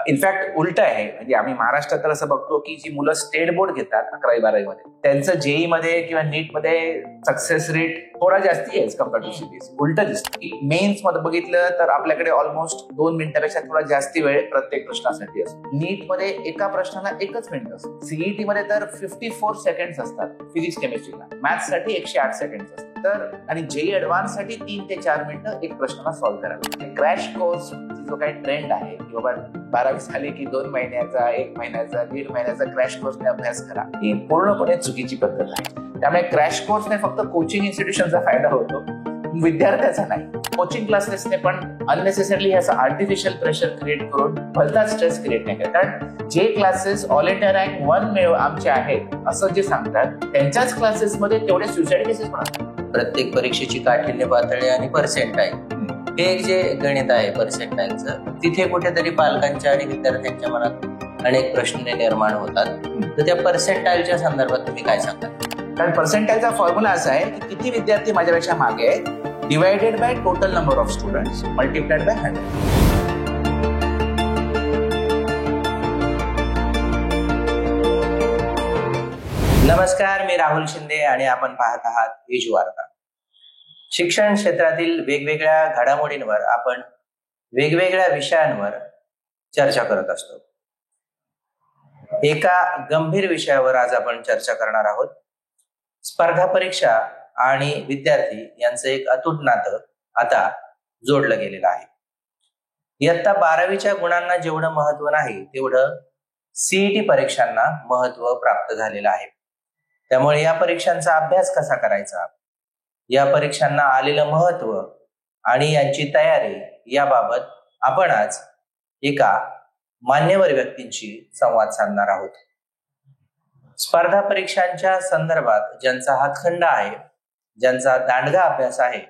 In fact उलट आहे. म्हणजे आम्ही महाराष्ट्रात तर असं बघतो की जी मुलं स्टेट बोर्ड घेतात 11वी-12वी मध्ये, त्यांचं जेई मध्ये किंवा नीट मध्ये सक्सेस रेट थोडा जास्ती आहे कम्पेअर्ड टू सीबीएसई. उलट दिसतं की मेन्स मध्ये बघितलं तर आपल्याकडे ऑलमोस्ट 2 मिनिटापेक्षा थोडा जास्ती वेळ प्रत्येक प्रश्नासाठी असतो. नीट मध्ये एका प्रश्नाला 1 मिनिट असतो. सीईटी मध्ये तर 54 सेकंड असतात फिजिक्स केमिस्ट्रीला. मॅथ्स साठी 108 सेकंड असतात. तर आणि जेई ऍडव्हान्स साठी 3 ते 4 मिनिटं एक प्रश्नाला सॉल्व्ह करायला. क्रॅश कोर्स जो काही ट्रेंड आहे की बाबा 12वी झाली की 2 महिन्याचा, 1 महिन्याचा, 1.5 महिन्याचा क्रॅश कोर्सने अभ्यास करा, ही पूर्णपणे चुकीची पद्धत आहे. त्यामुळे क्रॅश कोर्सने फक्त कोचिंग इन्स्टिट्यूशनचा फायदा होतो, विद्यार्थ्याचा नाही. कोचिंग क्लासेसने पण अननेसेसरली असं आर्टिफिशियल प्रेशर क्रिएट करून भलता स्ट्रेस क्रिएट नाही करत. कारण जे क्लासेस ऑल इंडिया रँक 1 आमचे आहेत असं जे सांगतात, त्यांच्याच क्लासेसमध्ये तेवढे सुसाईड केसेस पण असतात. प्रत्येक परीक्षेची काठिण्य पातळी आणि पर्सेंटाईल हे एक जे गणित आहे पर्सेंटाईलचं, तिथे कुठेतरी पालकांच्या आणि विद्यार्थ्यांच्या मनात अनेक प्रश्न निर्माण होतात. तर त्या पर्सेंटाईलच्या संदर्भात तुम्ही काय सांगाल? कारण पर्सेंटाईलचा फॉर्म्युला असा आहे की किती विद्यार्थी माझ्यापेक्षा मागे आहेत, divided by total number of students multiplied by 100. नमस्कार, मी राहुल शिंदे आणि आपण पाहत आहात वीज वार्ता. शिक्षण क्षेत्रातील वेगवेगळ्या घडामोडींवर आपण वेगवेगळ्या विषयांवर चर्चा करत असतो. एका गंभीर विषयावर आज आपण चर्चा करणार आहोत. स्पर्धा परीक्षा आणि विद्यार्थी यांचं एक अतूट नातं आता जोडलं गेलेलं आहे. इयत्ता 12वीच्या गुणांना जेवढं महत्व नाही, तेवढं सीईटी परीक्षांना महत्व प्राप्त झालेलं आहे. त्यामुळे या परीक्षांचा अभ्यास कसा करायचा, या परीक्षांना आलेलं महत्व आणि यांची तयारी याबाबत आपण आज एका मान्यवर व्यक्तींशी संवाद साधणार आहोत. स्पर्धा परीक्षांच्या संदर्भात ज्यांचा हातखंडा आहे, ज्यांचा दांडगा अभ्यास आहे,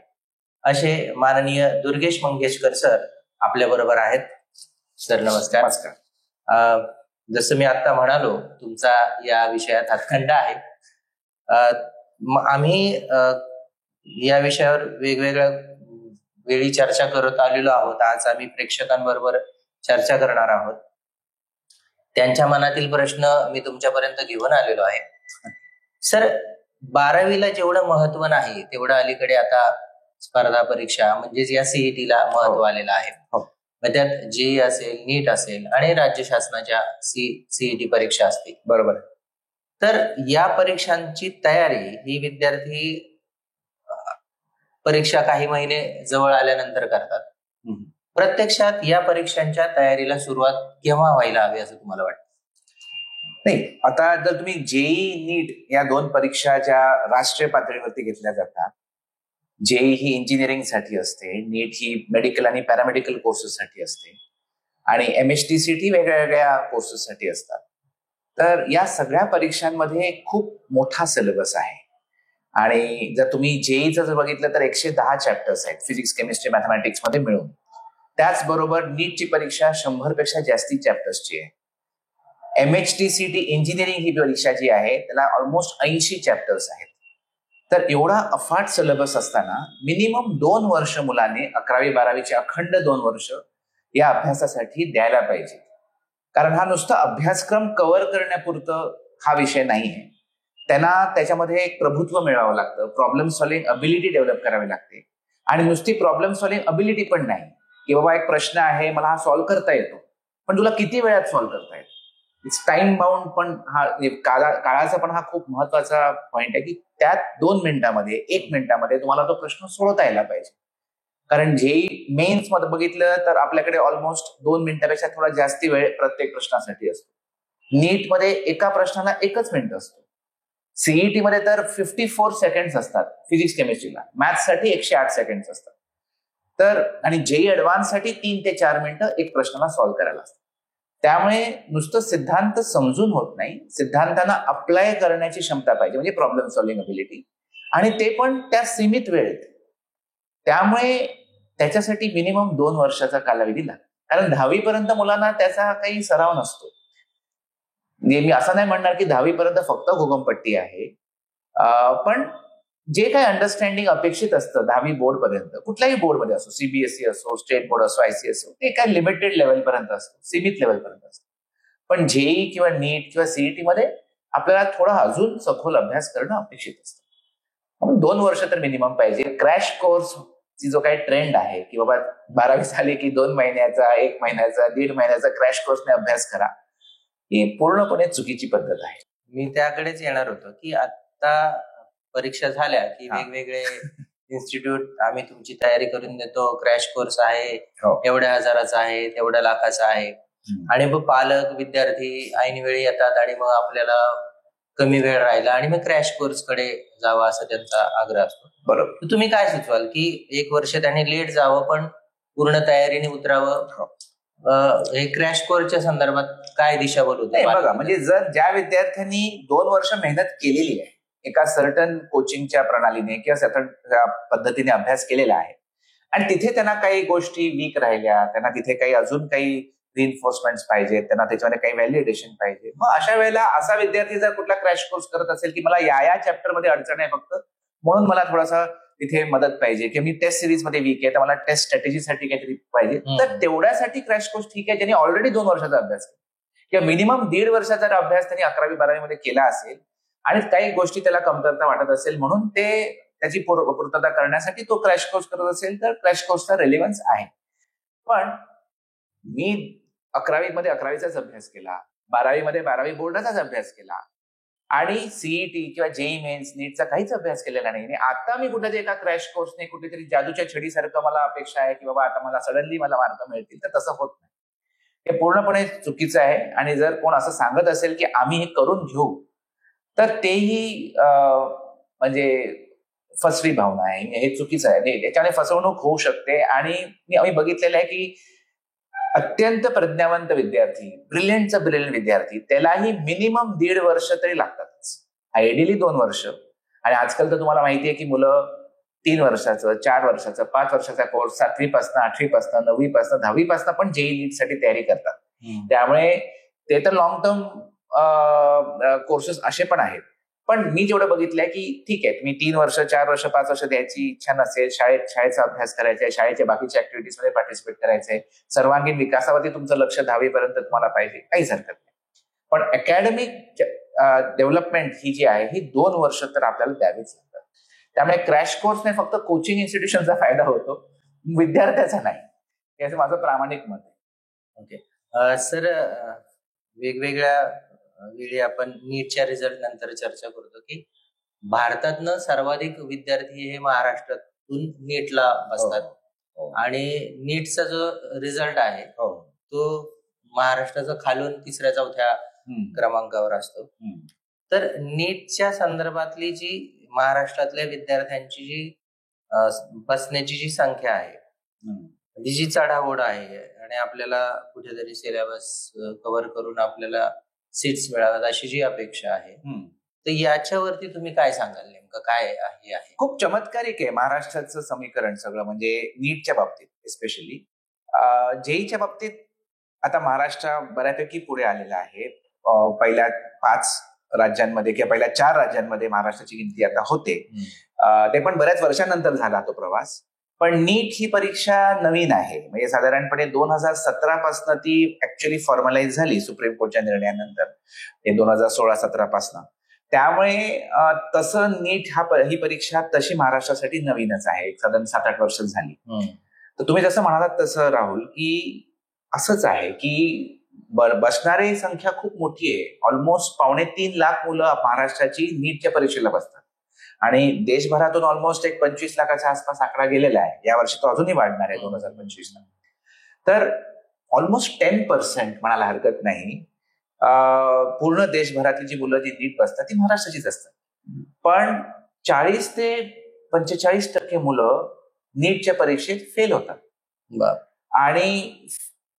असे माननीय दुर्गेश मंगेशकर सर आपल्या बरोबर आहेत. सर नमस्कार. नमस्कार. जसं मी आता म्हणालो, तुमचा या विषयात हातखंडा आहे. आम्ही या विषयावर वेगवेगळ्या वेळी चर्चा करत आलेलो आहोत. आज आम्ही प्रेक्षकांबरोबर चर्चा करणार आहोत. त्यांच्या मनातील प्रश्न मी तुमच्यापर्यंत घेऊन आलेलो आहे. सर, 12वीला जेवढं महत्व नाही, तेवढं अलीकडे आता स्पर्धा परीक्षा म्हणजेच या सीईटीला महत्व आलेलं आहे. त्यात जेई असेल, नीट असेल आणि राज्य शासनाच्या सीईटी परीक्षा असतील. बरोबर. तर या परीक्षांची तयारी ही विद्यार्थी परीक्षा काही महिने जवळ आल्यानंतर करतात. प्रत्यक्षात या परीक्षांच्या तयारीला सुरुवात केव्हा व्हायला हवी असं तुम्हाला वाटतं? नाही, आता जर तुम्ही जेई नीट या 2 परीक्षा ज्या राष्ट्रीय पातळीवरती घेतल्या जातात, जेई ही इंजिनिअरिंगसाठी असते, नीट ही मेडिकल आणि पॅरामेडिकल कोर्सेससाठी असते आणि MHTCT वेगळ्या वेगळ्या कोर्सेससाठी असतात. तर या सगळ्या परीक्षांमध्ये खूप मोठा सिलेबस आहे. आणि जर तुम्ही जेईचं जर बघितलं तर 110 चॅप्टर्स आहेत फिजिक्स, केमिस्ट्री, मॅथमॅटिक्स मध्ये मिळून. त्याचबरोबर नीटची परीक्षा 100 पेक्षा जास्ती चॅप्टर्सची आहे. MHTCT इंजिनिअरिंग ही परीक्षा जी आहे त्याला ऑलमोस्ट 80 चॅप्टर्स आहेत. तर एवढा अफाट सिलेबस असताना मिनिमम 2 वर्ष मुलाने 11वी-12वीचे अखंड 2 वर्ष या अभ्यासासाठी द्यायला पाहिजे. कारण हा नुसता अभ्यासक्रम कव्हर करण्यापुरतं हा विषय नाही आहे. त्यांना त्याच्यामध्ये एक प्रभुत्व मिळवावं लागतं, प्रॉब्लेम सॉल्व्हिंग अबिलिटी डेव्हलप करावी लागते. आणि नुसती प्रॉब्लेम सॉल्व्हिंग अबिलिटी पण नाही की बाबा एक प्रश्न आहे, मला हा सॉल्व्ह करता येतो, पण तुला किती वेळात सॉल्व्ह करता येतो. It's time bound. पण हा काळाचा पण हा खूप महत्वाचा पॉइंट आहे की त्यात 2 मिनिटामध्ये 1 मिनिटामध्ये तुम्हाला तो प्रश्न सोडवता यायला पाहिजे. कारण जेई मेन्स मध्ये बघितलं तर आपल्याकडे ऑलमोस्ट 2 मिनिटापेक्षा थोडा जास्ती वेळ प्रत्येक प्रश्नासाठी असतो. नीट मध्ये एका प्रश्नाला 1 मिनिट असतो. सीईटी मध्ये तर 54 सेकंड असतात फिजिक्स केमिस्ट्रीला. मॅथ्स साठी 108 सेकंड असतात. तर आणि जेई ऍडव्हान्स साठी 3 ते 4 मिनिटं एक प्रश्नाला सॉल्व्ह करायला असतात. त्यामुळे नुसतं सिद्धांत समजून होत नाही, सिद्धांतांना अप्लाय करण्याची क्षमता पाहिजे, म्हणजे प्रॉब्लेम सॉल्व्हिंग अबिलिटी, आणि ते पण त्या सीमित वेळेत. त्यामुळे त्याच्यासाठी मिनिमम 2 वर्षाचा कालावधी लागतो. कारण 10वी पर्यंत मुलांना त्याचा काही सराव नसतो. म्हणजे मी असं नाही म्हणणार की 10वी पर्यंत फक्त घोगमपट्टी आहे, पण जे काही अंडरस्टँडिंग अपेक्षित असतं 10वी बोर्ड पर्यंत, कुठल्याही बोर्डमध्ये असो, सीबीएसई असो, स्टेट बोर्ड असो, आयसीएसई, ते काय लिमिटेड लेवलपर्यंत असतं, सीमित लेवलपर्यंत असतं. पण जेई किंवा नीट किंवा सीईटी मध्ये आपल्याला थोडा अजून सखोल अभ्यास करणं अपेक्षित असतं. म्हणून 2 वर्ष तर मिनिमम पाहिजे. क्रॅश कोर्स ची जो काही ट्रेंड आहे की बाबा 12वी झाली की 2 महिन्याचा, 1 महिन्याचा, 1.5 महिन्याचा क्रॅश कोर्सने अभ्यास करा, ही पूर्णपणे चुकीची पद्धत आहे. मी त्याकडेच येणार होतो की आता परीक्षा झाल्या की वेगवेगळे इन्स्टिट्यूट आम्ही तुमची तयारी करून देतो, क्रॅश कोर्स आहे, एवढ्या हजाराचा आहे, तेवढ्या लाखाचा आहे, आणि मग पालक विद्यार्थी ऐनवेळी येतात आणि मग आपल्याला कमी वेळ राहिला आणि मग क्रॅश कोर्स कडे जावा असा त्यांचा आग्रह असतो. बरोबर. तुम्ही काय सुचवाल की 1 वर्ष त्यांनी लेट जावं पण पूर्ण तयारीने उतरावं? हे क्रॅश कोर्सच्या संदर्भात काय दिशाभूल होते? बघा, म्हणजे जर ज्या विद्यार्थ्यांनी 2 वर्ष मेहनत केलेली आहे, एका सर्टन कोचिंगच्या प्रणालीने किंवा सर्टन पद्धतीने अभ्यास केलेला आहे, आणि तिथे त्यांना काही गोष्टी वीक राहिल्या, त्यांना तिथे काही अजून काही रिइन्फोर्समेंट पाहिजे, त्यांना त्याच्यामध्ये काही व्हॅलिडेशन पाहिजे, मग अशा वेळेला असा विद्यार्थी जर कुठला क्रॅश कोर्स करत असेल की मला या चॅप्टरमध्ये अडचण आहे फक्त, म्हणून मला थोडासा तिथे मदत पाहिजे, किंवा मी टेस्ट सिरीज मध्ये वीक आहे तर मला टेस्ट स्ट्रॅटेजीसाठी काहीतरी पाहिजे, तर तेवढ्यासाठी क्रॅश कोर्स ठीक आहे, ज्यांनी ऑलरेडी 2 वर्षाचा अभ्यास केला किंवा मिनिमम 1.5 वर्षाचा अभ्यास त्यांनी 11वी 12वी मध्ये केला असेल आणि काही गोष्टी त्याला कमतरता वाटत असेल म्हणून ते त्याची पूर्तता करण्यासाठी तो क्रॅश कोर्स करत असेल तर क्रॅश कोर्सचा रेलेव्हन्स आहे. पण मी 11वी मध्ये 11वीचाच अभ्यास केला, 12वी मध्ये 12वी बोर्डाचाच अभ्यास केला आणि सीईटी किंवा जेई मेन्स नीटचा काहीच अभ्यास केलेला नाही, आणि आता मी कुठेतरी एका क्रॅश कोर्सने कुठेतरी जादूच्या छडीसारखं मला अपेक्षा आहे की बाबा आता मला सडनली मला मार्क मिळतील, तर तसं होत नाही. हे पूर्णपणे चुकीचं आहे. आणि जर कोण असं सांगत असेल की आम्ही हे करून घेऊ, तर तेही म्हणजे फसवी भावना आहे, हे चुकीचं आहे. याच्याने फसवणूक होऊ शकते. आणि आम्ही बघितलेलं आहे की अत्यंत प्रज्ञावंत विद्यार्थी, ब्रिलियंटचा ब्रिलियंट विद्यार्थी, त्यालाही मिनिमम 1.5 वर्ष तरी लागतातच, आयडियली 2 वर्ष. आणि आजकाल तर तुम्हाला माहिती आहे की मुलं 3 वर्षाचं, 4 वर्षाचं, 5 वर्षाचा कोर्स 7वी पासून, 8वी पासून, 9वी पासून, 10वी पासून पण जेई नीट साठी तयारी करतात. त्यामुळे ते तर लॉंग टर्म कोर्सेस असे पण आहेत. पण मी जेवढं बघितलंय की ठीक आहे, तुम्ही 3 वर्ष, 4 वर्ष, 5 वर्ष द्यायची इच्छा नसेल, शाळेचा अभ्यास करायचा आहे, शाळेच्या बाकीच्या ऍक्टिव्हिटीज मध्ये पार्टिसिपेट करायचंय, सर्वांगीण विकासावरती तुमचं लक्ष 10वी पर्यंत तुम्हाला पाहिजे, काहीच हरकत नाही. पण अकॅडमिक डेव्हलपमेंट ही जी आहे ही 2 वर्ष तर आपल्याला द्यावीच लागतात. त्यामुळे क्रॅश कोर्सने फक्त कोचिंग इन्स्टिट्यूशनचा फायदा होतो, विद्यार्थ्याचा नाही, हे असं माझं प्रामाणिक मत आहे. ओके सर, वेगवेगळ्या वेळी आपण नीटच्या रिझल्ट नंतर चर्चा करतो की भारतातनं सर्वाधिक विद्यार्थी हे महाराष्ट्रातून नीटला बसतात. आणि नीटचा जो रिझल्ट आहे तो महाराष्ट्राचा खालून 3ऱ्या-4थ्या क्रमांकावर असतो. तर नीटच्या संदर्भातली जी महाराष्ट्रातल्या विद्यार्थ्यांची जी बसण्याची जी संख्या आहे, जी चढाओढ आहे, आणि आपल्याला कुठेतरी सिलेबस कव्हर करून आपल्याला सीट्स मिळाव्यात अशी जी अपेक्षा आहे, तर याच्यावरती तुम्ही काय सांगाल, नेमकं काय आहे? खूप चमत्कारिक आहे महाराष्ट्राचं समीकरण सगळं, म्हणजे नीटच्या बाबतीत स्पेशली. जेईच्या बाबतीत आता महाराष्ट्र बऱ्यापैकी पुढे आलेला आहे. पहिल्या 5 राज्यांमध्ये किंवा पहिल्या 4 राज्यांमध्ये महाराष्ट्राची गिनती आता होते. ते पण बऱ्याच वर्षानंतर झाला तो प्रवास. पण नीट ही परीक्षा नवीन आहे, म्हणजे साधारणपणे 2017 पासून ती ऍक्च्युअली फॉर्मलाइज झाली सुप्रीम कोर्टच्या निर्णयानंतर, ते 2016-17 पासून. त्यामुळे तसं नीट ही परीक्षा तशी महाराष्ट्रासाठी नवीनच आहे, साधारण 7-8 वर्ष झाली. तर तुम्ही जसं म्हणालात तसं राहुल, की असंच आहे की बसणारी संख्या खूप मोठी आहे. ऑलमोस्ट 2.25 लाख मुलं महाराष्ट्राची नीटच्या परीक्षेला बसतात, आणि देशभरातून ऑलमोस्ट एक 25 लाखाच्या आसपास आकडा गेलेला आहे. यावर्षी तो अजूनही वाढणार आहे 2025ला. तर ऑलमोस्ट 10% म्हणायला हरकत नाही, पूर्ण देशभरातली जी मुलं जी नीट बसतात ती महाराष्ट्राचीच असतात. पण 40 ते 45% मुलं नीटच्या परीक्षेत फेल होतात. आणि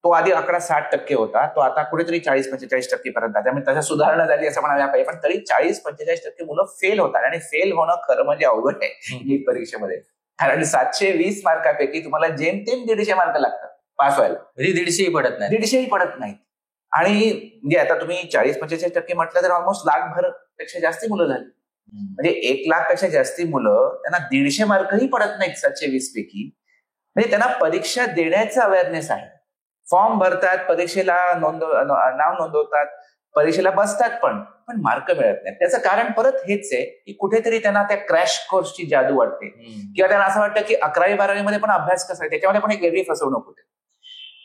तो आधी आकडा 60% होता, तो आता कुठेतरी 40-45% पर्यंत. त्यामुळे तशा सुधारणा झाली असं म्हणायला पाहिजे, पण तरी 40-45% मुलं फेल होतात. आणि फेल होणं खरं म्हणजे अवघड आहे नीट परीक्षेमध्ये, कारण 720 मार्कापैकी तुम्हाला जेमतेम 150 मार्क लागतात पास व्हायला. 150ही पडत नाही, 150ही पडत नाहीत. आणि म्हणजे आता तुम्ही 40-45% म्हटलं तर ऑलमोस्ट लाखभर पेक्षा जास्त मुलं झाली. म्हणजे 1,00,000पेक्षा जास्ती मुलं, त्यांना 150 मार्कही पडत नाहीत 720 पैकी. म्हणजे त्यांना परीक्षा देण्याचा अवेअरनेस आहे. फॉर्म भरतात, परीक्षेला नाव नोंदवतात, परीक्षेला बसतात, पण मार्क मिळत नाही. त्याचं कारण परत हेच आहे की कुठेतरी त्यांना त्या क्रॅश कोर्सची जादू वाटते, किंवा त्यांना असं वाटतं की 11वी-12वी मध्ये पण अभ्यास कसा आहे, त्याच्यामध्ये पण एक वेगळी फसवणूक होते.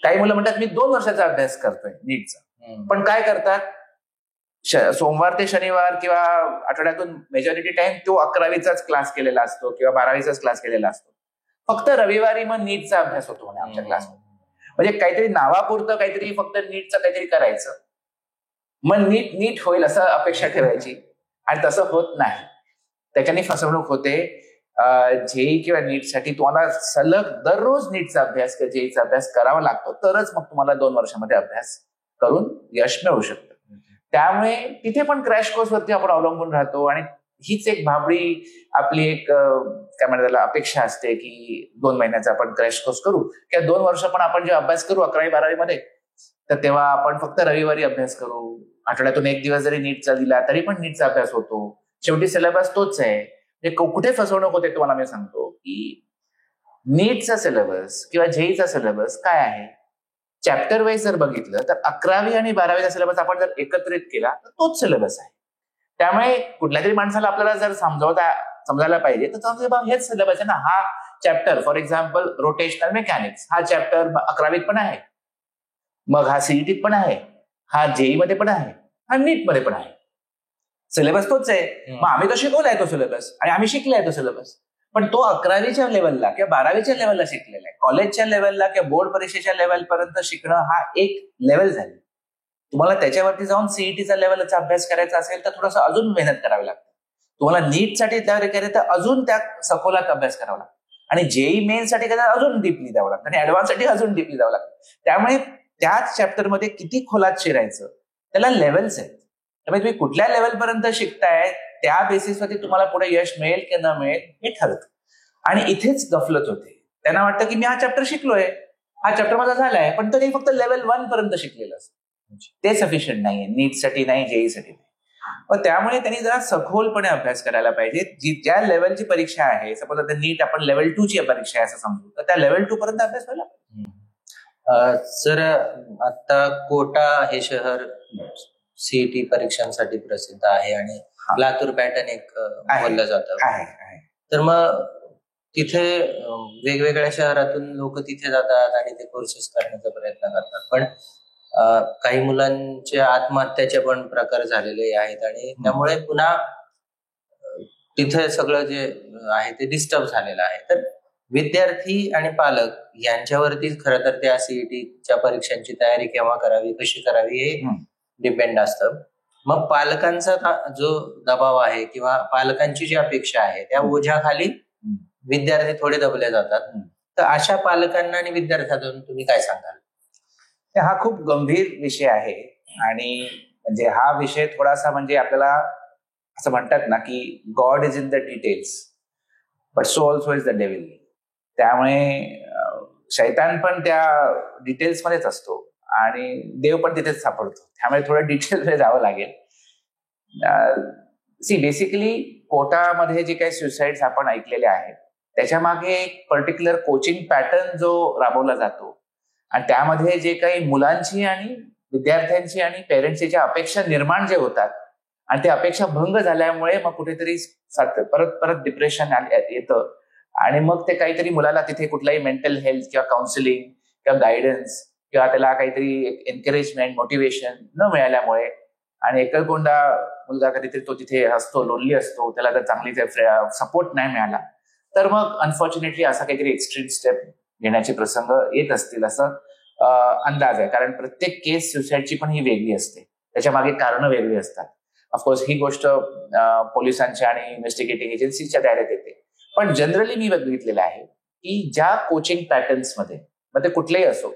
काही मुलं म्हणतात मी 2 वर्षाचा अभ्यास करतोय नीटचा, पण काय करतात, सोमवार ते शनिवार किंवा आठवड्यातून मेजॉरिटी टाइम तो 11वीचाच क्लास केलेला असतो किंवा 12वीचाच क्लास केलेला असतो. फक्त रविवारी मग नीटचा अभ्यास होतो म्हणे आमच्या क्लासमध्ये. म्हणजे काहीतरी नावापुरतं काहीतरी फक्त नीटचं काहीतरी करायचं, मग नीट होईल असं अपेक्षा ठेवायची, आणि तसं होत नाही. त्याच्याने फसवणूक होते. जेई किंवा नीटसाठी तुम्हाला सलग दररोज नीटचा अभ्यास किंवा जेईचा अभ्यास करावा लागतो, तरच मग तुम्हाला 2 वर्षामध्ये अभ्यास करून यश मिळू शकतं. त्यामुळे तिथे पण क्रॅश कोर्सवरती आपण अवलंबून राहतो, आणि हीच एक भाबडी आपली एक काय म्हणतात त्याला अपेक्षा असते की 2 महिन्याचा आपण क्रॅश कोर्स करू, किंवा 2 वर्ष पण आपण जे अभ्यास करू 11वी-12वी मध्ये, तर तेव्हा आपण फक्त रविवारी अभ्यास करू, आठवड्यातून 1 दिवस जरी नीटचा दिला तरी पण नीटचा अभ्यास होतो. शेवटी सिलेबस तोच आहे. कुठे फसवणूक होते तुम्हाला मी सांगतो की नीटचा सिलेबस किंवा जेईचा सिलेबस काय आहे, चॅप्टर वाईज जर बघितलं तर 11वी आणि 12वीचा सिलेबस आपण जर एकत्रित केला तर तोच सिलेबस आहे. त्यामुळे कुठल्या तरी माणसाला आपल्याला जर समजायला पाहिजे तर समजा बाबा हेच सिलेबस आहे ना. हा chapter for example rotational mechanics, हा चॅप्टर 11वीत पण आहे, मग हा सीईटीत पण आहे, हा जेई मध्ये पण आहे, हा नीट मध्ये पण आहे. सिलेबस तोच आहे. मग आम्ही तो शिकवलाय तो सिलेबस, आणि आम्ही शिकलाय तो सिलेबस, पण तो 11वीच्या लेवलला किंवा 12वीच्या लेवलला शिकलेला आहे. कॉलेजच्या लेवलला किंवा बोर्ड परीक्षेच्या लेवलपर्यंत शिकणं हा एक लेवल झाली. तुम्हाला त्याच्यावरती जाऊन सीईटीचा लेवलचा अभ्यास करायचा असेल तर थोडंसं अजून मेहनत करावी लागते. तुम्हाला नीटसाठी तयारी करायची तर अजून त्या सखोलात अभ्यास करावा लागतो, आणि जेई मेनसाठी अजून डीपली द्यावं लागतं, आणि ऍडव्हान्ससाठी अजून डीपली द्यावं लागतं. त्यामुळे त्याच चॅप्टरमध्ये किती खोलात शिरायचं त्याला लेवल्स आहेत. त्यामुळे तुम्ही कुठल्या लेवलपर्यंत शिकताय त्या बेसिसवरती तुम्हाला पुढे यश मिळेल की न मिळेल हे ठरतं. आणि इथेच गफलत होते. त्यांना वाटतं की मी हा चॅप्टर शिकलोय, हा चॅप्टर माझा झालाय, पण तरी फक्त लेवल 1 पर्यंत शिकलेलं असतं. ते सफिशियंट नाहीये, नीटसाठी नाही, जेईसाठी नाही. मग त्यामुळे त्यांनी जरा सखोलपणे अभ्यास करायला पाहिजे. ज्या लेवलची परीक्षा आहे, सपोज आता नीट आपण लेवल 2 ची परीक्षा आहे असं समजू, तर त्या लेवल 2 पर्यंत अभ्यास व्हायला पाहिजे. सर, आता कोटा हे शहर सीईटी परीक्षांसाठी प्रसिद्ध आहे, आणि लातूर पॅटर्न एक बोललं जातं. तर मग तिथे वेगवेगळ्या शहरातून लोक तिथे जातात आणि ते कोर्सेस करण्याचा प्रयत्न करतात, पण काही मुलांचे आत्महत्याचे पण प्रकार झालेले आहेत, आणि त्यामुळे पुन्हा तिथे सगळं जे आहे ते डिस्टर्ब झालेलं आहे. तर विद्यार्थी आणि पालक यांच्यावरती खरं तर त्या सीईटीच्या परीक्षांची तयारी केव्हा करावी, कशी करावी हे डिपेंड असतं. मग पालकांचा जो दबाव आहे किंवा पालकांची जी अपेक्षा आहे त्या ओझ्याखाली विद्यार्थी थोडे दबले जातात. तर अशा पालकांना आणि विद्यार्थ्यांना तुम्ही काय सांगाल? हा खूप गंभीर विषय आहे, आणि म्हणजे हा विषय थोडासा म्हणजे आपल्याला असं म्हणतात ना की God is in the details but so also is the devil. त्यामुळे शैतान पण त्या डिटेल्स मध्येच असतो आणि देव पण तिथेच सापडतो. त्यामुळे थोडं डिटेल्समध्ये जावं लागेल. बेसिकली कोटामध्ये जे काही सुसाईड्स आपण ऐकलेले आहेत त्याच्या मागे एक पर्टिक्युलर कोचिंग पॅटर्न जो राबवला जातो, आणि त्यामध्ये जे काही मुलांची आणि विद्यार्थ्यांची आणि पेरेंट्सची ज्या अपेक्षा निर्माण जे होतात, आणि ते अपेक्षा भंग झाल्यामुळे मग कुठेतरी परत डिप्रेशन येतं, आणि मग ते काहीतरी मुलाला तिथे कुठलाही मेंटल हेल्थ किंवा काउन्सिलिंग किंवा गायडन्स किंवा त्याला काहीतरी एनकरेजमेंट, मोटिवेशन न मिळाल्यामुळे, आणि एकलकोंडा मुलगा कधीतरी तो तिथे असतो, लोनली असतो, त्याला जर चांगली सपोर्ट नाही मिळाला तर मग अनफॉर्च्युनेटली असा काहीतरी एक्स्ट्रीम स्टेप घेण्याचे प्रसंग येत असतील असं अंदाज आहे. कारण प्रत्येक केस सुसाईडची पण ही वेगळी असते, त्याच्या मागे कारणं वेगळी असतात. ऑफकोर्स ही गोष्ट पोलिसांच्या आणि इन्व्हेस्टिगेटिंग एजन्सीच्या दायऱ्यात येते, पण जनरली मी बघितलेलं आहे की ज्या कोचिंग पॅटर्न्समध्ये, मग ते कुठलेही असो,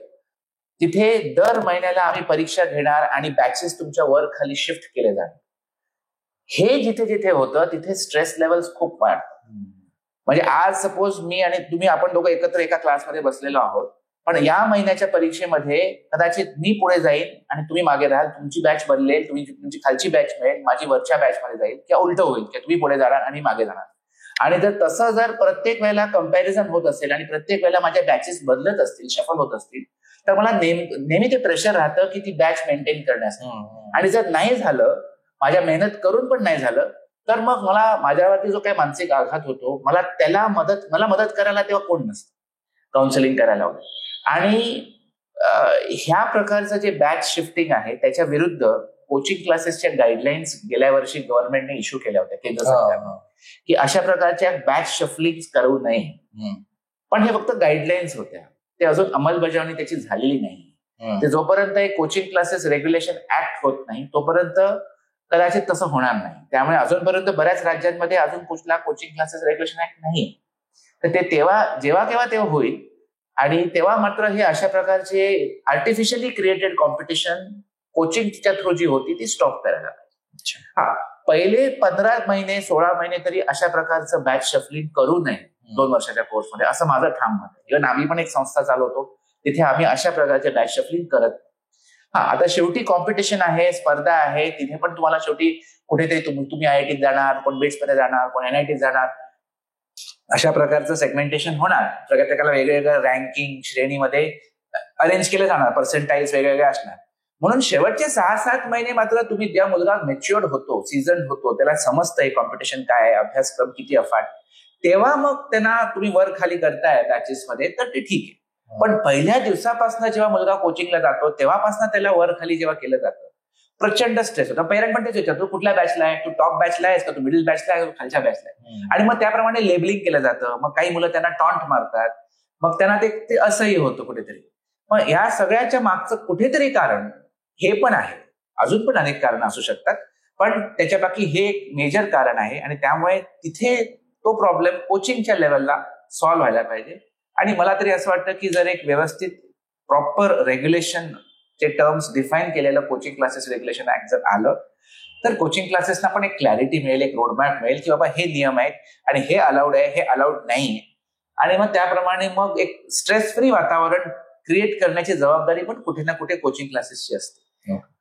तिथे दर महिन्याला आम्ही परीक्षा घेणार आणि बॅचेस तुमच्या वर खाली शिफ्ट केले जाणार. हे जिथे जिथे होतं तिथे स्ट्रेस लेवल्स खूप वाढतात. म्हणजे आज सपोज मी आणि तुम्ही, आपण दोघं एकत्र एका क्लासमध्ये बसलेलो आहोत, पण या महिन्याच्या परीक्षेमध्ये कदाचित मी पुढे जाईल आणि तुम्ही मागे राहाल, तुमची बॅच बदलेल, तुमची खालची बॅच मिळेल, माझी वरच्या बॅचमध्ये जाईल, किंवा उलट होईल की तुम्ही पुढे जाणार आणि मागे जाणार. आणि जर प्रत्येक वेळेला कम्पॅरिझन होत असेल आणि प्रत्येक वेळेला माझ्या बॅचेस बदलत असतील, शफल होत असतील, तर मला नेहमी ते प्रेशर राहतं की ती बॅच मेंटेन करण्यासाठी. आणि जर नाही झालं, माझ्या मेहनत करून पण नाही झालं, तर मग मला माझ्यावरती जो काही मानसिक आघात होतो, मला मदत करायला तेव्हा कोण नसतं, काउन्सिलिंग करायला वगैरे. आणि ह्या प्रकारचं जे बॅच शिफ्टिंग आहे त्याच्या विरुद्ध कोचिंग क्लासेसच्या गाईडलाईन्स गेल्या वर्षी गव्हर्नमेंटने इश्यू केल्या होत्या केंद्र सरकारने, की अशा प्रकारच्या बॅच शफलिंग करू नये. पण हे फक्त गाईडलाईन्स होत्या, ते अजून अंमलबजावणी त्याची झालेली नाही. ते जोपर्यंत एक कोचिंग क्लासेस रेग्युलेशन ऍक्ट होत नाही तोपर्यंत कदाचित तसं होणार नाही. त्यामुळे अजूनपर्यंत बऱ्याच राज्यांमध्ये अजून कुठला कोचिंग क्लासेस रेग्युलेशन ऍक्ट नाही. तर ते जेव्हा तेव्हा होईल, आणि तेव्हा मात्र हे अशा प्रकारचे आर्टिफिशियली क्रिएटेड कॉम्पिटिशन कोचिंगच्या थ्रू जी होती ती स्टॉप करायला पाहिजे. पहिले 15 महिने 16 महिने तरी अशा प्रकारचं बॅच शफलिंग करू नये 2 वर्षाच्या कोर्समध्ये, असं माझं ठाम मत आहे. इव्हन आम्ही पण एक संस्था चालवतो, तिथे आम्ही अशा प्रकारचे बॅच शफलिंग करत. आता शेवटी कॉम्पिटिशन आहे, स्पर्धा आहे, तिथे पण तुम्हाला शेवटी कुठेतरी तुम्ही IIT जाणार, कोण बिट्स मध्ये जाणार, कोण NIT जाणार, अशा प्रकारचं सेगमेंटेशन होणार. प्रत्येकाला वेगवेगळ्या रँकिंग श्रेणीमध्ये अरेंज केले जाणार, पर्सेंटाईल्स वेगवेगळे असणार. म्हणून शेवटचे 6-7 महिने मात्र तुम्ही ज्या मुलगा मॅच्युअर्ड होतो, सीझन होतो, त्याला समजतंय कॉम्पिटिशन काय आहे, अभ्यासक्रम किती अफाट, तेव्हा मग त्यांना तुम्ही वर खाली करताय बॅचेस मध्ये, तर ते ठीक आहे. पण पहिल्या दिवसापासून जेव्हा मुलगा कोचिंगला जातो तेव्हापासून त्याला वर खाली जेव्हा केलं जातं, प्रचंड स्ट्रेस होता. पेरेंट पण तेच विचारतो, तू कुठल्या बॅचला आहे, तू टॉप बॅचला आहेस का, तू मिडल बॅचला आहे, खालच्या बॅचला आहे. आणि मग त्याप्रमाणे लेबलिंग केलं जातं. मग काही मुलं त्यांना टॉन्ट मारतात, मग त्यांना ते असंही होतं कुठेतरी. मग या सगळ्याच्या मागचं कुठेतरी कारण हे पण आहे, अजून पण अनेक कारण असू शकतात, पण त्याच्यापैकी हे एक मेजर कारण आहे. आणि त्यामुळे तिथे तो प्रॉब्लेम कोचिंगच्या लेवलला सॉल्व्ह व्हायला पाहिजे. आणि मला तरी असं वाटतं की जर एक व्यवस्थित प्रॉपर रेग्युलेशन चे टर्म्स डिफाईन केलेलं कोचिंग क्लासेस रेग्युलेशन ऍक्ट जर आलं, तर कोचिंग क्लासेसना पण एक क्लॅरिटी मिळेल, एक रोडमॅप मिळेल की बाबा हे नियम आहेत आणि हे अलाउड आहे, हे अलाउड नाही. आणि मग त्याप्रमाणे मग एक स्ट्रेस फ्री वातावरण क्रिएट करण्याची जबाबदारी पण कुठे ना कुठे कोचिंग क्लासेसची असते.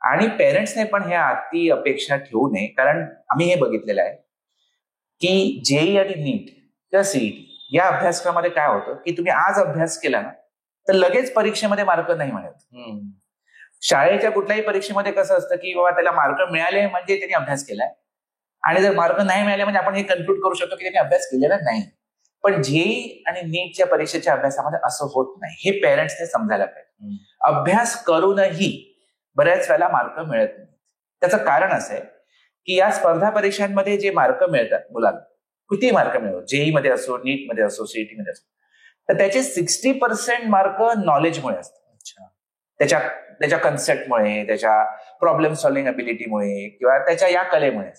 आणि पेरेंट्सने पण ह्या अति अपेक्षा ठेवू नये, कारण आम्ही हे बघितलेलं आहे की JEE आणि नीट किंवा CET या अभ्यासक्रमामध्ये काय होतं की तुम्ही आज अभ्यास केला ना तर लगेच परीक्षेमध्ये मार्क नाही मिळत. शाळेच्या कुठल्याही परीक्षेमध्ये कसं असतं की बाबा त्याला मार्क मिळाले म्हणजे त्यांनी अभ्यास केलाय, आणि जर मार्क नाही मिळाले म्हणजे आपण हे कन्क्लूड करू शकतो की त्यांनी अभ्यास केलेला नाही. पण JEE आणि नीटच्या परीक्षेच्या अभ्यासामध्ये असं होत नाही, हे पेरेंट्सने समजायला पाहिजे. अभ्यास करूनही बऱ्याच वेळेला मार्क मिळत नाही. त्याचं कारण असं आहे की या स्पर्धा परीक्षांमध्ये जे मार्क मिळतात मुलांना, किती मार्क मिळतो, JEE मध्ये असो, नीट मध्ये असो, CET मध्ये असो, तर त्याचे 60% मार्क नॉलेजमुळे असतात. त्याच्या कन्सेप्टमुळे, त्याच्या प्रॉब्लेम सॉल्व्हिंग अबिलिटीमुळे किंवा त्याच्या या कलेमुळे.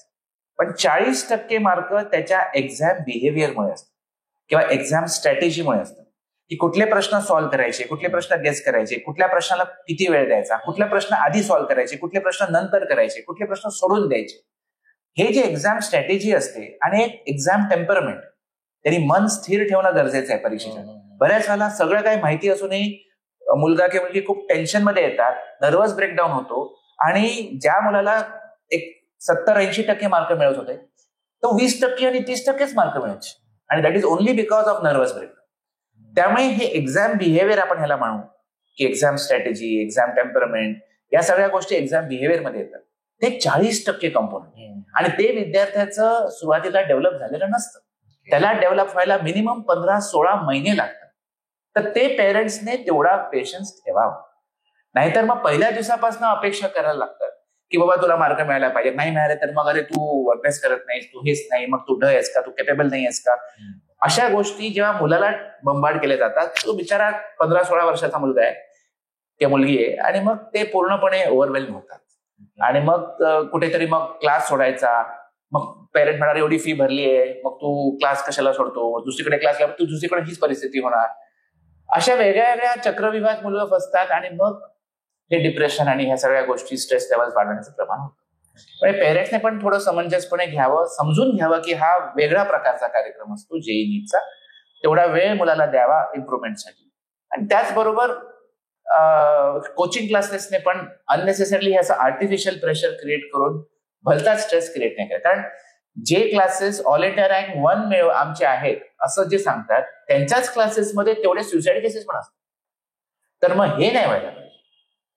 पण 40% मार्क त्याच्या एक्झाम बिहेवियरमुळे असतात किंवा एक्झाम स्ट्रॅटेजीमुळे असतात, की कुठले प्रश्न सॉल्व्ह करायचे, कुठले प्रश्न गेस करायचे, कुठल्या प्रश्नाला किती वेळ द्यायचा, कुठले प्रश्न आधी सॉल्व्ह करायचे, कुठले प्रश्न नंतर करायचे, कुठले प्रश्न सोडून द्यायचे. हे जे एक्झाम स्ट्रॅटेजी असते आणि एक एक्झाम टेम्परमेंट, त्यांनी मन स्थिर ठेवणं गरजेचं आहे परीक्षेच्या. बऱ्याच वेळेला सगळं काही माहिती असूनही मुलगा किंवा मुलगी खूप टेन्शन मध्ये येतात, नर्वस ब्रेकडाऊन होतो, आणि ज्या मुलाला एक 70-80% मार्क मिळत होते तो 20% आणि 30%च मार्क मिळायचे, आणि that is only because of nervous breakdown. त्यामुळे हे एक्झाम बिहेवियर आपण ह्याला म्हणू की एक्झाम स्ट्रॅटेजी, एक्झाम टेम्परमेंट, या सगळ्या गोष्टी एक्झाम बिहेवियर मध्ये येतात. ते 40% कंपोनंट, आणि ते विद्यार्थ्याचं सुरुवातीला डेव्हलप झालेलं नसतं. त्याला डेव्हलप व्हायला मिनिमम 15-16 महिने लागतात. तर ते पेरेंट्सने तेवढा पेशन्स ठेवावा. नाहीतर मग पहिल्या दिवसापासून अपेक्षा करायला लागतात की बाबा तुला मार्क मिळायला पाहिजे, नाही मिळाले तर मग अरे तू अभ्यास करत नाहीस, तू हेच नाही, मग तू आहेस का, तू कॅपेबल नाही आहेस का. अशा गोष्टी जेव्हा मुलाला बंबार्ड केले जातात, तो बिचारा 15-16 वर्षाचा मुलगा आहे किंवा मुलगी आहे, आणि मग ते पूर्णपणे ओव्हरवेल्म होतात. आणि मग कुठेतरी मग क्लास सोडायचा, मग पेरेंट म्हणणार एवढी फी भरली आहे, मग तू क्लास कशाला सोडतो, दुसरीकडे क्लास लावतो, तू दुसरीकडे हीच परिस्थिती होणार. अशा वेगळ्या वेगळ्या चक्रव्यूहात मुलं फसतात, आणि मग हे डिप्रेशन आणि ह्या सगळ्या गोष्टी, स्ट्रेस लेवल्स वाढवण्याचं प्रमाण होतं. म्हणजे पेरेंट्सने पण थोडं समंजसपणे घ्यावं, समजून घ्यावं की हा वेगळा प्रकारचा कार्यक्रम असतो JEE नीटचा, तेवढा वेळ मुलाला द्यावा इम्प्रुव्हमेंटसाठी, आणि त्याचबरोबर कोचिंग क्लासेसने पण अननेसेसरली असं आर्टिफिशियल प्रेशर क्रिएट करून भलता स्ट्रेस क्रिएट नाही करत. कारण जे क्लासेस ऑल इंडिया रँक 1 आमचे आहेत असं जे सांगतात त्यांच्याच क्लासेसमध्ये तेवढे सुसाईड केसेस पण असतात. तर मग हे नाही व्हायला पाहिजे.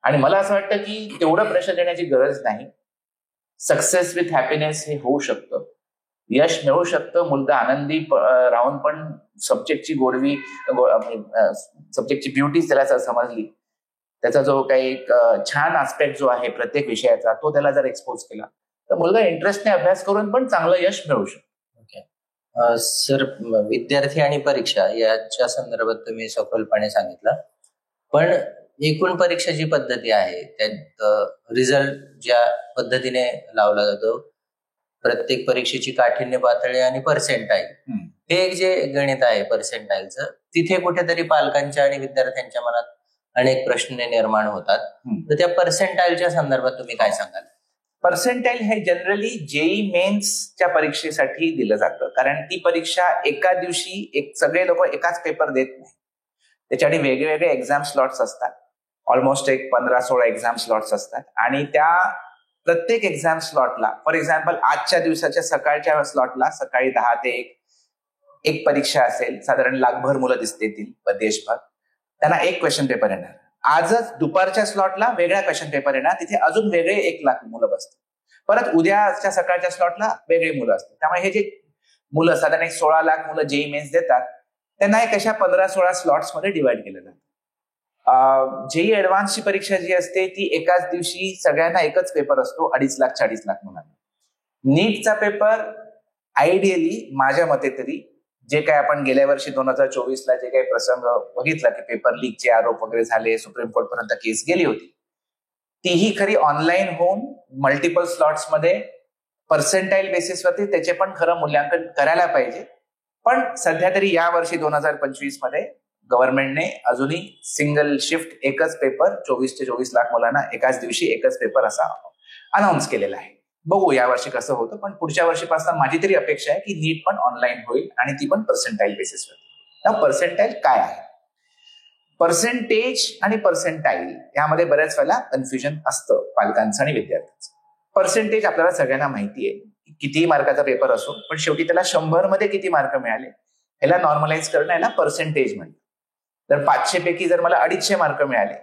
आणि मला असं वाटतं की तेवढं प्रेशर देण्याची गरज नाही. सक्सेस विथ हॅपीनेस हे होऊ शकतं, यश मिळू शकतं. मुलगा आनंदी राहून पण सब्जेक्टची गोडवी, सब्जेक्टची ब्युटी त्याला समजली, त्याचा जो काही एक छान आस्पेक्ट जो आहे प्रत्येक विषयाचा तो त्याला जर एक्सपोज केला तर मुलगा इंटरेस्टने अभ्यास करून पण चांगलं यश मिळू शकतो. ओके सर, विद्यार्थी आणि परीक्षा याच्या संदर्भात तुम्ही सखोलपणे सांगितलं, पण एकूण परीक्षा जी पद्धती आहे त्यात रिझल्ट ज्या पद्धतीने लावला जातो, प्रत्येक परीक्षेची काठिण्य पातळी आणि पर्सेंटाईल, हे एक जे गणित आहे पर्सेंटाईलचं, तिथे कुठेतरी पालकांच्या आणि विद्यार्थ्यांच्या मनात अनेक प्रश्न निर्माण होतात. तर त्या पर्सेंटाईलच्या संदर्भात तुम्ही काय सांगाल? पर्सेंटाईल हे जनरली जेई मेन्सच्या परीक्षेसाठी दिलं जातं, कारण ती परीक्षा एका दिवशी सगळे लोक एकाच पेपर देत नाही. त्याच्यासाठी वेगवेगळे एक्झाम स्लॉट्स असतात. ऑलमोस्ट एक 15-16 एक्झाम स्लॉट्स असतात आणि त्या प्रत्येक एक्झाम स्लॉटला, फॉर एक्झाम्पल आजच्या दिवसाच्या सकाळच्या स्लॉटला सकाळी 10 ते 1 परीक्षा असेल, साधारण लाखभर मुलं दिसतील देशभर, त्यांना एक क्वेश्चन पेपर येणार. आजच दुपारच्या स्लॉटला वेगळा क्वेश्चन पेपर येणार, तिथे अजून वेगळे 1 लाख मुलं बसतील. परत उद्याच्या सकाळच्या स्लॉटला वेगळे मुलं असतील. त्यामुळे हे जे मुलं साधारण 16 लाख मुलं जेई मेन्स देतात त्यांना एक अशा 15-16 स्लॉट्स मध्ये डिवाइड केलं जातं. जेई ऍडव्हान्सची परीक्षा जी असते ती एकाच दिवशी सगळ्यांना एकच पेपर असतो, 2.5 लाख 40 लाख मुलांना. नीटचा पेपर आयडियली माझ्या मते तरी, जे काय आपण गेल्या वर्षी 2024ला जे काही प्रसंग बघितला की पेपर लीकचे आरोप वगैरे झाले, सुप्रीम कोर्ट पर्यंत केस गेली होती, तीही खरी ऑनलाईन होऊन मल्टिपल स्लॉट्स मध्ये पर्सेंटाईल बेसिसवरती त्याचे पण खरं मूल्यांकन करायला पाहिजे. पण सध्या तरी या वर्षी 2025 मध्ये गव्हर्नमेंटने अजूनही सिंगल शिफ्ट एकच पेपर 24 ते 24 लाख मुलांना एकाच दिवशी एकच पेपर असा अनाऊन्स केलेला आहे. बघू या वर्षी कसं होतं, पण पुढच्या वर्षीपासून माझी तरी अपेक्षा आहे की नीट पण ऑनलाईन होईल आणि ती पण पर्सेंटाईल बेसिसवर. पर्सेंटाईल काय आहे? पर्सेंटेज आणि पर्सेंटाईल यामध्ये बऱ्याच वेळेला कन्फ्युजन असतं पालकांचं आणि विद्यार्थ्यांचं. पर्सेंटेज आपल्याला सगळ्यांना माहिती आहे, कितीही मार्काचा पेपर असो, पण शेवटी त्याला 100 मध्ये किती मार्क मिळाले ह्याला नॉर्मलाइज करणं याला पर्सेंटेज म्हणतात. जर 500 पैकी जर मला 250 मार्क मिळाले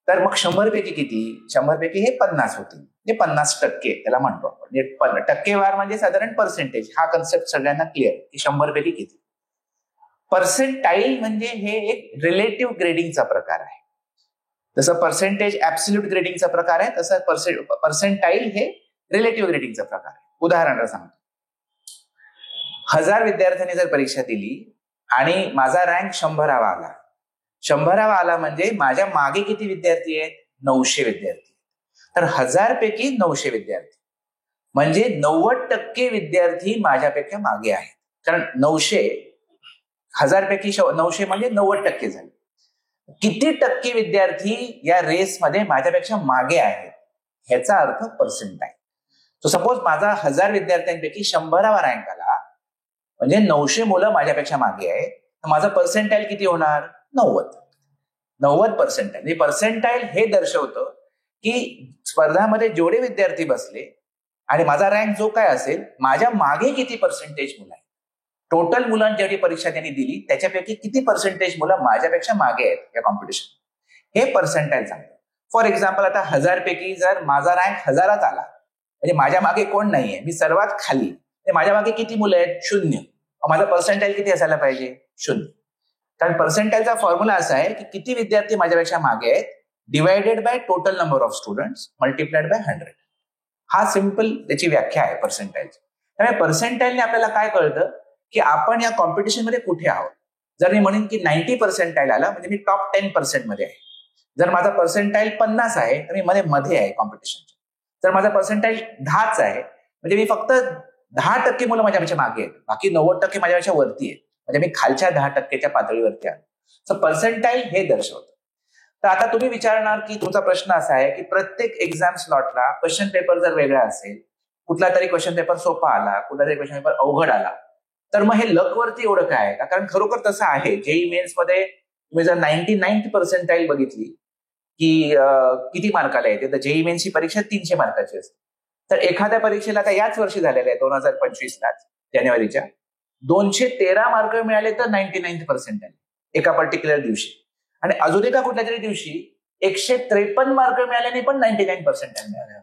तर मग 100 पैकी किती? 100 पैकी हे 50 होतील, म्हणजे 50% त्याला म्हणतो आपण. टक्केवार म्हणजे साधारण पर्सेंटेज, हा कन्सेप्ट सगळ्यांना क्लिअर की 100 पैकी किती. पर्सेंटाईल म्हणजे हे एक रिलेटिव्ह ग्रेडिंगचा प्रकार आहे. जसं पर्सेंटेज ऍब्सोल्यूट ग्रेडिंगचा प्रकार आहे, तसं पर्सेंटाईल हे रिलेटिव्ह ग्रेडिंगचा प्रकार आहे. उदाहरणार्थ सांगतो, 1000 विद्यार्थ्यांनी जर परीक्षा दिली आणि माझा रँक 100वा आला, 100वा आला म्हणजे माझ्या मागे किती विद्यार्थी आहेत? 900 विद्यार्थी. तर 1000 पैकी 900 विद्यार्थी म्हणजे 90% विद्यार्थी माझ्यापेक्षा मागे आहेत. कारण 1000 पैकी 900 म्हणजे 90% झाले. किती टक्के विद्यार्थी या रेसमध्ये माझ्यापेक्षा मागे आहेत ह्याचा अर्थ पर्सेंटाईल. सो सपोज माझा 1000 विद्यार्थ्यांपैकी 100वा रँक आला म्हणजे 900 मुलं माझ्यापेक्षा मागे आहेत, तर माझं पर्सेंटाईल किती होणार? 90 पर्सेंटाईल. म्हणजे पर्सेंटाईल हे दर्शवतं की स्पर्धामध्ये जेवढे विद्यार्थी बसले आणि माझा रँक जो काय असेल, माझ्या मागे किती पर्सेंटेज मुलं आहेत. टोटल मुलांची जेवढी परीक्षा त्यांनी दिली त्याच्यापैकी किती पर्सेंटेज मुलं माझ्यापेक्षा मागे आहेत या कॉम्पिटिशन, हे पर्सेंटाईल सांगतं. फॉर एक्झाम्पल आता 1000 पैकी जर माझा रँक 1000च आला म्हणजे माझ्या मागे कोण नाहीये, मी सर्वात खाली, माझ्या मागे किती मुलं आहेत? 0. माझा पर्सेंटाईल किती असायला पाहिजे? 0. कारण पर्सेंटाईलचा फॉर्म्युला असा आहे की किती विद्यार्थी माझ्यापेक्षा मागे आहेत divided by total number of students multiplied by 100. हा सिंपल त्याची व्याख्या आहे पर्सेंटाईलची. त्यामुळे पर्सेंटाईलने आपल्याला काय कळतं की आपण या कॉम्पिटिशन मध्ये कुठे आहोत. जर मी म्हणेन की 90 पर्सेंटाईल आला म्हणजे मी टॉप 10% मध्ये आहे. जर माझा पर्सेंटाईल 50 आहे तर मी मध्ये आहे कॉम्पिटिशनच्या. जर माझा पर्सेंटाईल 10च आहे म्हणजे मी फक्त 10% मुलं माझ्यापेक्षा मागे आहेत, बाकी 90% माझ्यापेक्षा वरती आहेत, म्हणजे मी खालच्या 10%च्या पातळीवरती आहे. सो पर्सेंटाईल हे दर्शवतं. तर आता तुम्ही विचारणार की तुमचा प्रश्न असा आहे की प्रत्येक एक्झाम स्लॉटला क्वेश्चन पेपर जर वेगळा असेल, कुठला तरी क्वेश्चन पेपर सोपा आला, कुठला तरी क्वेश्चन पेपर अवघड आला, तर मग हे लक वरती एवढं काय आहे का? कारण खरोखर तसं आहे. जेई मेन्स मध्ये तुम्ही जर 99th पर्सेंटाईल बघितली की किती मार्काला येते, तर जेईई मेन्सची परीक्षा 300 मार्काची असते. तर एखाद्या परीक्षेला आता याच वर्षी झालेल्या आहे 2025ला जानेवारीच्या 213 मार्क मिळाले तर 99th पर्सेंटाईल एका पर्टिक्युलर दिवशी. आणि अजून एका कुठल्या तरी दिवशी 153 मार्क मिळाल्याने पण 99 पर्सेंटाईल मिळाले.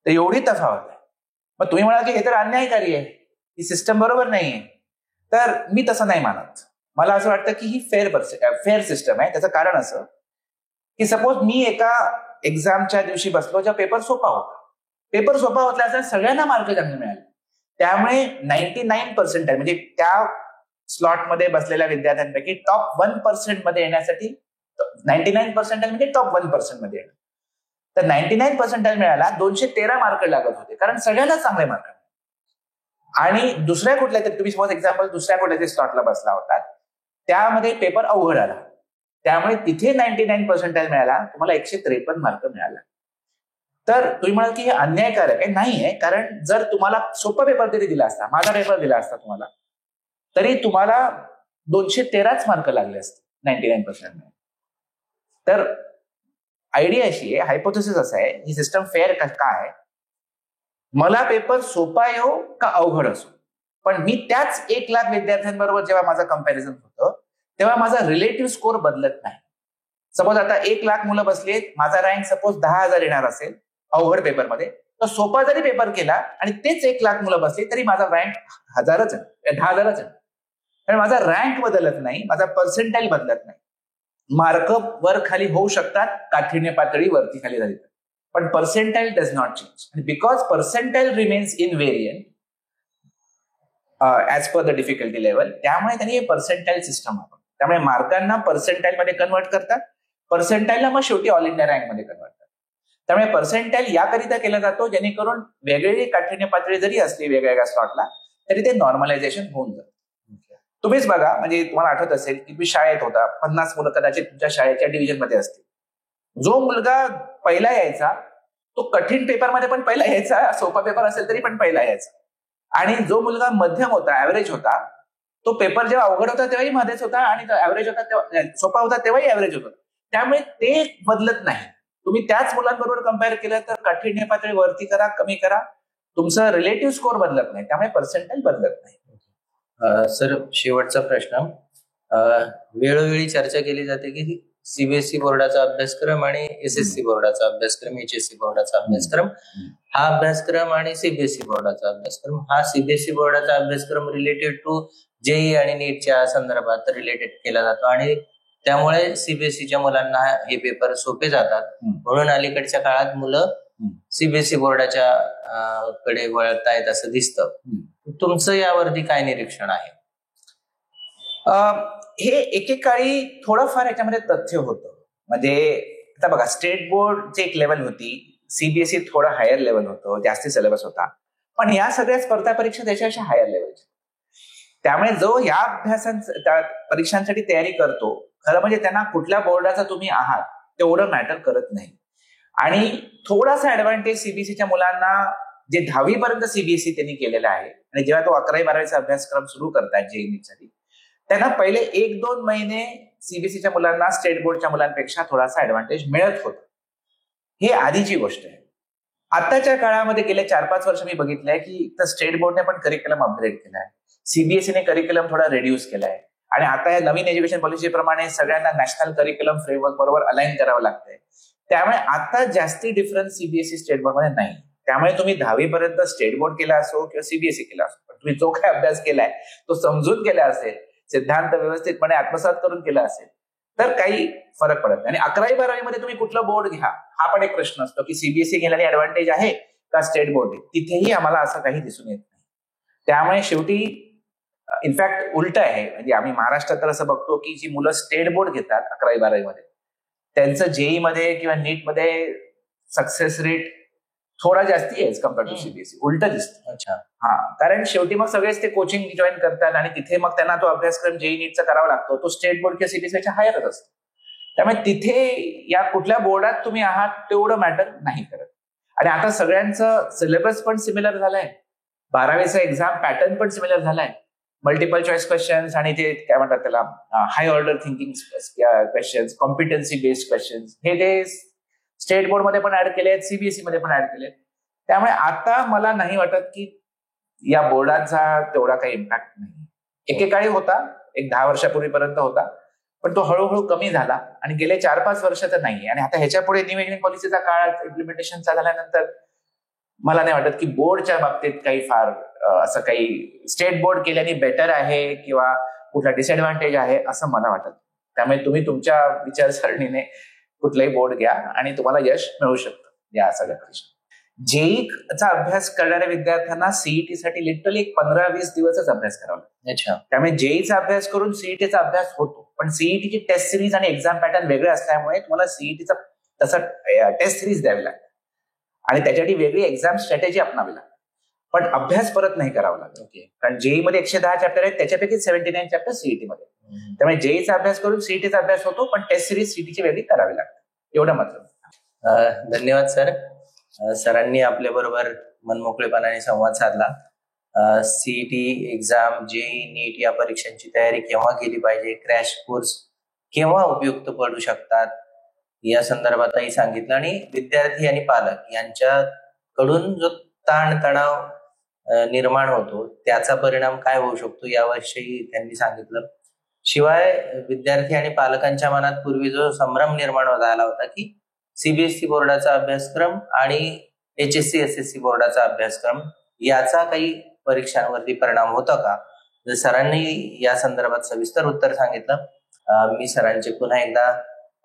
तर एवढी तफावत आहे. मग तुम्ही म्हणाल की हे तर अन्यायकारी आहे, ही सिस्टम बरोबर नाहीये. तर मी तसं नाही मानत. मला असं वाटतं की ही फेअर सिस्टम आहे. त्याचं कारण असं की सपोज मी एका एक्झामच्या दिवशी बसलो ज्या पेपर सोपा होता. पेपर सोपा होता असं सगळ्यांना मार्क चांगले मिळाले. त्यामुळे 99 पर्सेंटाईल म्हणजे त्या स्लॉटमध्ये बसलेल्या विद्यार्थ्यांपैकी टॉप 1% मध्ये येण्यासाठी 99 पर्सेंटाईल म्हणजे टॉप 1% मध्ये येणं. तर 99 पर्सेंटाईल मिळाला 213 मार्क लागत होते कारण सगळ्यांना चांगले मार्क. आणि दुसऱ्या कुठल्या तरी तुम्ही सपोज एक्झाम्पल दुसऱ्या कुठल्या तरी स्लॉटला बसला होता, त्यामध्ये पेपर अवघड आला, त्यामुळे तिथे 99 पर्सेंटाईल मिळाला, तुम्हाला 153 मार्क मिळाला. तर तुम्ही म्हणाल की हे अन्यायकारक आहे. नाही आहे, कारण जर तुम्हाला सोपा पेपर तरी दिला असता, माझा पेपर दिला असता तुम्हाला, तरी तुम्हाला 213च मार्क लागले असते 99%. तर आयडिया अशी आहे, हायपोथेसिस असं आहे, ही सिस्टम फेअर का आहे, मला पेपर सोपा येऊ का अवघड असो, पण मी त्याच 1 लाख विद्यार्थ्यांबरोबर जेव्हा माझं कंपॅरिझन होतं तेव्हा माझा रिलेटिव्ह स्कोर बदलत नाही. सपोज आता 1 लाख मुलं बसलेत, माझा रँक सपोज 10,000 येणार असेल अवघड पेपरमध्ये, तर सोपा जरी पेपर केला आणि तेच 1 लाख मुलं बसले तरी माझा रँक 10,000च आहे. कारण माझा रँक बदलत नाही, माझा पर्सेंटाईल बदलत नाही. मार्क वर खाली होऊ शकतात, काठिण्य पातळी वरती खाली झाली, पण पर्सेंटाईल डज नॉट चेंज. आणि because percentile remains invariant as per the difficulty level, त्यामुळे त्यांनी हे पर्सेंटाईल सिस्टम आपण, त्यामुळे मार्कांना पर्सेंटाईल मध्ये कन्वर्ट करतात, पर्सेंटाईलला मग शेवटी ऑल इंडिया रँक मध्ये कन्वर्ट करतात. त्यामुळे पर्सेंटाईल याकरिता केला जातो जेणेकरून वेगवेगळी काठिण्य पातळी जरी असली वेगवेगळ्या स्लॉटला तरी ते नॉर्मलायझेशन होऊन जातं. तुम्हीच बघा, म्हणजे तुम्हाला आठवत असेल की तुम्ही शाळेत होता, 50 मुलं कदाचित तुमच्या शाळेच्या डिव्हिजन मध्ये असतील. जो मुलगा पहिला यायचा तो कठीण पेपरमध्ये पण पहिला यायचा, सोपा पेपर असेल तरी पण पहिला यायचा. आणि जो मुलगा मध्यम होता, ऍव्हरेज होता, तो पेपर जेव्हा अवघड होता तेव्हाही मध्येच होता आणि ऍव्हरेज होता तेव्हा सोपा होता तेव्हाही ऍव्हरेज होता. त्यामुळे ते बदलत नाही. तुम्ही त्याच मुलांबरोबर कम्पेअर केलं तर काठिण्य पातळी वरती करा कमी करा, तुमचं रिलेटिव्ह स्कोर बदलत नाही, त्यामुळे पर्सेंटाईल बदलत नाही. सर, शेवटचा प्रश्न. वेळोवेळी चर्चा केली जाते की सीबीएसई बोर्डाचा अभ्यासक्रम आणि एसएससी बोर्डाचा अभ्यासक्रम, एचएससी बोर्डाचा अभ्यासक्रम, हा अभ्यासक्रम आणि सीबीएसई बोर्डाचा अभ्यासक्रम, हा सीबीएसई बोर्डाचा अभ्यासक्रम रिलेटेड टू जेईई आणि नीटच्या संदर्भात रिलेटेड केला जातो आणि त्यामुळे सीबीएसईच्या मुलांना हे पेपर सोपे जातात, म्हणून अलीकडच्या काळात मुलं सीबीएसई बोर्डाच्या कडे वळतायत असं दिसतं. तुमचं यावरती काय निरीक्षण आहे? हे एकेकाळी थोडंफार याच्यामध्ये तथ्य होतं. म्हणजे आता बघा, स्टेट बोर्डची एक लेवल होती, सीबीएसई थोडं हायर लेवल होतं, जास्ती सिलेबस होता, पण या सगळ्या स्पर्धा परीक्षा त्याच्यापेक्षा हायर लेवलच्या. त्यामुळे जो या त्या परीक्षांसाठी तयारी करतो, खरं म्हणजे त्यांना कुठल्या बोर्डाचा तुम्ही आहात तेवढं मॅटर करत नाही. आणि थोडासा ऍडव्हान्टेज सीबीएसईच्या मुलांना, जे 10वी पर्यंत सीबीएसई त्यांनी केलेला आहे आणि जेव्हा तो 11वी-12वीचा अभ्यासक्रम सुरू करतात जेईई साठी, त्यांना पहिले 1-2 महिने सीबीएसईच्या मुलांना स्टेट बोर्डच्या मुलांपेक्षा थोडासा ऍडव्हान्टेज मिळत होतं. हे आधीची गोष्ट आहे. आताच्या काळामध्ये गेले 4-5 वर्ष मी बघितलंय की तर स्टेट बोर्डने पण करिक्युलम अपग्रेड केलाय, सीबीएसईने करिक्युलम थोडा रिड्यूस केलाय आणि आता या नवीन एज्युकेशन पॉलिसीप्रमाणे सगळ्यांना नॅशनल करिक्युलम फ्रेमवर्क बरोबर अलाइन करावं लागतंय. त्यामुळे आता जास्ती डिफरन्स सीबीएसई स्टेट बोर्डमध्ये नाही. त्यामुळे तुम्ही 10वी पर्यंत स्टेट बोर्ड केला असो किंवा सीबीएसई केला असो, पण तुम्ही जो काय अभ्यास केलाय तो समजून केला असेल, सिद्धांत व्यवस्थितपणे आत्मसात करून केला असेल तर काही फरक पडत नाही. आणि 11वी-12वी मध्ये तुम्ही कुठलं बोर्ड घ्या हा पण एक प्रश्न असतो की सीबीएसई घेण्याने ऍडव्हान्टेज आहे का स्टेट बोर्ड, तिथेही आम्हाला असं काही दिसून येत नाही. त्यामुळे शेवटी इनफॅक्ट उलट आहे. म्हणजे आम्ही महाराष्ट्रात तर असं बघतो की जी मुलं स्टेट बोर्ड घेतात 11वी-12वी मध्ये, त्यांचं जेईई मध्ये किंवा नीट मध्ये सक्सेस रेट थोडा जास्ती आहे कम्पेअर टू सीबीएसई. उलट दिसतं. अच्छा. हा, कारण शेवटी मग सगळेच ते कोचिंग जॉईन करतात आणि तिथे मग त्यांना तो अभ्यासक्रम जेईई नीटचा करावा लागतो, तो स्टेट बोर्ड किंवा सीबीएसईच्या हायरच असतो. त्यामुळे तिथे या कुठल्या बोर्डात तुम्ही आहात तेवढं मॅटर नाही करत. आणि आता सगळ्यांचं सिलेबस पण सिमिलर झालाय, 12वीचा एक्झाम पॅटर्न पण सिमिलर झालाय. मल्टिपल चॉईस क्वेश्चन्स आणि ते काय म्हणतात त्याला high order thinking questions, competency based questions, हे जे स्टेट बोर्डमध्ये पण ऍड केले आहेत, सीबीएसई मध्ये पण ऍड केले आहेत. त्यामुळे आता मला नाही वाटत की या बोर्डाचा तेवढा काही इम्पॅक्ट नाही. एकेकाळी होता, एक 10 वर्षापूर्वीपर्यंत होता, पण तो हळूहळू कमी झाला आणि गेले 4-5 वर्ष तर नाही. आणि आता ह्याच्या पुढे न्यू इंडियन पॉलिसीचा काळ इम्प्लिमेंटेशनचा झाल्यानंतर मला नाही वाटत की बोर्डच्या बाबतीत काही फार असं काही स्टेट बोर्ड केल्याने बेटर आहे किंवा कुठला डिसएडव्हान्टेज आहे असं मला वाटत. त्यामुळे तुम्ही तुमच्या विचारसरणीने कुठलंही बोर्ड घ्या आणि तुम्हाला यश मिळू शकतं या सगळ्या परीक्षा. जेईचा अभ्यास करणाऱ्या विद्यार्थ्यांना सीईटी साठी लिटरली 15-20 दिवसच अभ्यास करावा लागतो. अच्छा. त्यामुळे जेईचा अभ्यास करून सीईटीचा अभ्यास होतो, पण सीईटीची टेस्ट सिरीज आणि एक्झाम पॅटर्न वेगळे असल्यामुळे तुम्हाला सीईटीचा तसं टेस्ट सिरीज द्यावी लागते आणि त्याच्यासाठी वेगळी एक्झाम स्ट्रॅटेजी अपनावी लागते, पण अभ्यास परत नाही करावा लागत. कारण जेई मध्ये 110 चॅप्टर आहेत, त्याच्यापैकी 79 चॅप्टर सीईटी मध्ये. त्यामुळे जेईचा अभ्यास करून सीईटीचा अभ्यास होतो, पण टेस्ट सिरीज सीईटीची वेगळी करावी लागते. एवढं मात्र. धन्यवाद सर. सरांनी आपल्या बरोबर मनमोकळेपणाने संवाद साधला. सीईटी एक्झाम, जेई, नीट या परीक्षांची तयारी केव्हा केली पाहिजे, क्रॅश कोर्स केव्हा उपयुक्त पडू शकतात या संदर्भातही सांगितलं आणि विद्यार्थी आणि पालक यांच्याकडून जो ताणतणाव निर्माण होतो त्याचा परिणाम काय होऊ शकतो याविषयी त्यांनी सांगितलं. शिवाय विद्यार्थी आणि पालकांच्या मनात पूर्वी जो संभ्रम निर्माण झाला होता की सीबीएसई बोर्डाचा अभ्यासक्रम आणि HSC SSC बोर्डाचा अभ्यासक्रम याचा काही परीक्षांवरती परिणाम होता का, जर सरांनी या संदर्भात सविस्तर उत्तर सांगितलं. मी सरांचे पुन्हा एकदा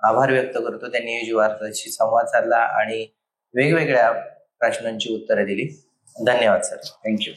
आभार व्यक्त करतो. त्यांनी युजी वार्ताशी संवाद साधला आणि वेगवेगळ्या प्रश्नांची उत्तरं दिली. धन्यवाद सर. थँक्यू.